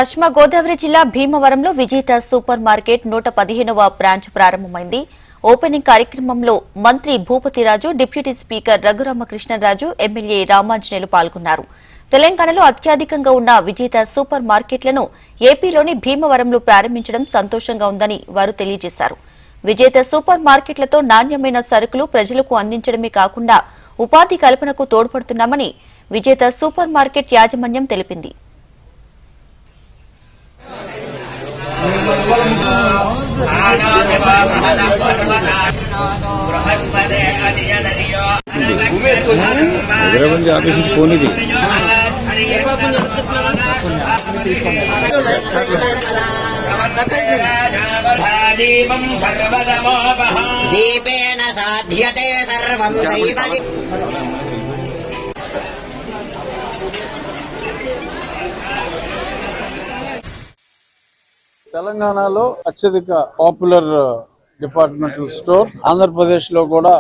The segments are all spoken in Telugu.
పశ్చిమ గోదావరి జిల్లా భీమవరంలో విజేత సూపర్ మార్కెట్ 115వ బ్రాంచ్ ప్రారంభమైంది. ఓపెనింగ్ కార్యక్రమంలో మంత్రి Bhupathiraju, deputy speaker Raghuramakrishnaraju, MLA Ramanjaneyulu పాల్గొన్నారు. తెలంగాణలో అత్యధికంగా ఉన్న విజేత సూపర్ మార్కెట్లను ఏపీలోని భీమవరంలో ప్రారంభించడం సంతోషంగా ఉందని వారు తెలియజేశారు. విజేత సూపర్ మార్కెట్లతో నాణ్యమైన సరుకులు ప్రజలకు అందించడమే కాకుండా ఉపాధి కల్పనకు తోడ్పడుతున్నామని విజేత సూపర్ మార్కెట్ యాజమాన్యం తెలిపింది. దీపేన సాధ్యతే సర్వం తెలంగాణలో అత్యధిక పాపులర్ డిపార్ట్మెంటల్ స్టోర్ ఆంధ్రప్రదేశ్ లో కూడా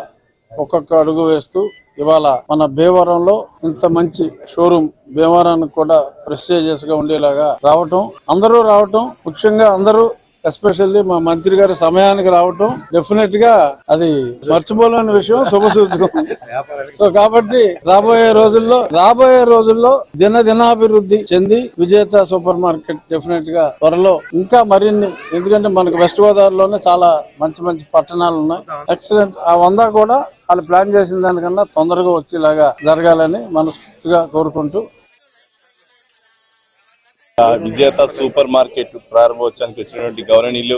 ఒక్కొక్క అడుగు వేస్తూ ఇవాళ మన భీమవరంలో ఇంత మంచి షోరూమ్ భీమవరానికి కూడా ప్రెస్టీజియస్ గా ఉండేలాగా రావటం ముఖ్యంగా అందరూ ఎస్పెషల్లీ మా మంత్రి గారి సమయానికి రావటం డెఫినెట్ గా అది మర్చిపోలేని విషయం, శుభసూచకం. సో కాబట్టి రాబోయే రోజుల్లో దినాభివృద్ధి చెంది విజేత సూపర్ మార్కెట్ డెఫినెట్ గా త్వరలో ఇంకా మరిన్ని, ఎందుకంటే మనకు వెస్ట్ గోదావరిలోనే చాలా మంచి మంచి పట్టణాలు ఉన్నాయి. ఎక్సలెంట్. ఆ 100 కూడా వాళ్ళు ప్లాన్ చేసిన దానికన్నా తొందరగా వచ్చేలాగా జరగాలని మనస్ఫూర్తిగా కోరుకుంటూ విజేత సూపర్ మార్కెట్ ప్రారంభోత్సవానికి వచ్చినటువంటి గౌరవనీయులు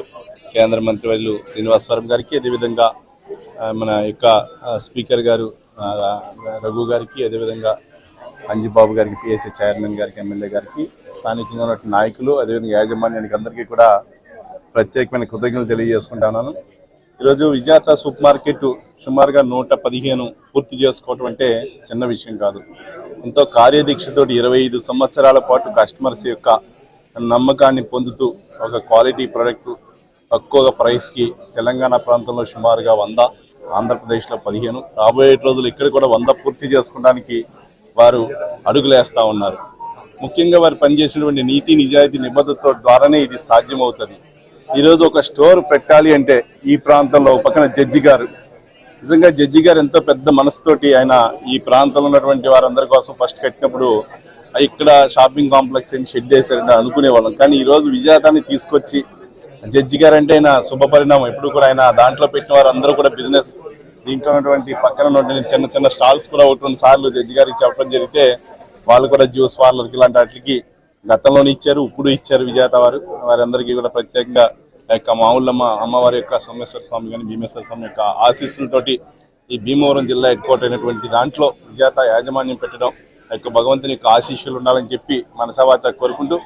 కేంద్ర మంత్రివర్యులు శ్రీనివాసవరం గారికి, అదేవిధంగా మన యొక్క స్పీకర్ గారు రఘు గారికి, అదేవిధంగా అంజిబాబు గారికి, పిఎస్సి చైర్మన్ గారికి, ఎమ్మెల్యే గారికి, స్థానికంగా ఉన్న నాయకులు, అదేవిధంగా యాజమాన్యానికి అందరికీ కూడా ప్రత్యేకమైన కృతజ్ఞతలు తెలియజేసుకుంటున్నాను. ఈరోజు విజేత సూపర్ మార్కెట్ సుమారుగా 115 పూర్తి చేసుకోవటం అంటే చిన్న విషయం కాదు. ఎంతో కార్యదీక్షతో 25 సంవత్సరాల పాటు కస్టమర్స్ యొక్క నమ్మకాన్ని పొందుతూ ఒక క్వాలిటీ ప్రొడక్ట్ తక్కువ ప్రైస్కి తెలంగాణ ప్రాంతంలో సుమారుగా 100, ఆంధ్రప్రదేశ్లో 15, రాబోయే రోజులు ఇక్కడ కూడా 100 పూర్తి చేసుకోవడానికి వారు అడుగులేస్తూ ఉన్నారు. ముఖ్యంగా వారు పనిచేసినటువంటి నీతి నిజాయితీ నిబద్ధత ద్వారానే ఇది సాధ్యమవుతుంది. ఈరోజు ఒక స్టోర్ పెట్టాలి అంటే ఈ ప్రాంతంలో పక్కన జడ్జి గారు, నిజంగా జడ్జి గారు ఎంతో పెద్ద మనసుతోటి ఆయన ఈ ప్రాంతంలో ఉన్నటువంటి వారందరి కోసం ఫస్ట్ కట్టినప్పుడు ఇక్కడ షాపింగ్ కాంప్లెక్స్ అని షెడ్ వేశారని అనుకునేవాళ్ళం. కానీ ఈరోజు విజేతాన్ని తీసుకొచ్చి జడ్జి గారు అంటే ఆయన శుభపరిణామం. ఎప్పుడు కూడా ఆయన దాంట్లో పెట్టిన వారు అందరూ కూడా బిజినెస్, దీంట్లో ఉన్నటువంటి పక్కన ఉన్నటువంటి చిన్న చిన్న స్టాల్స్ కూడా 1-2 సార్లు జడ్జి గారికి చెప్పడం జరిగితే వాళ్ళు కూడా జ్యూస్ పార్లర్కి ఇలాంటి వాటికి గతంలోనే ఇచ్చారు, ఇప్పుడు ఇచ్చారు విజేత వారు. వారందరికీ కూడా ప్రత్యేకంగా యొక్క మామూలమ్మ అమ్మవారి యొక్క సోమేశ్వర స్వామి కానీ భీమేశ్వర స్వామి యొక్క ఆశీస్సులతోటి ఈ భీమవరం జిల్లా హెడ్ క్వార్టర్ అయినటువంటి దాంట్లో విజేత యాజమాన్యం పెట్టడం యొక్క భగవంతుని యొక్క ఆశీస్సులు ఉండాలని చెప్పి మనసావాచ కోరుకుంటూ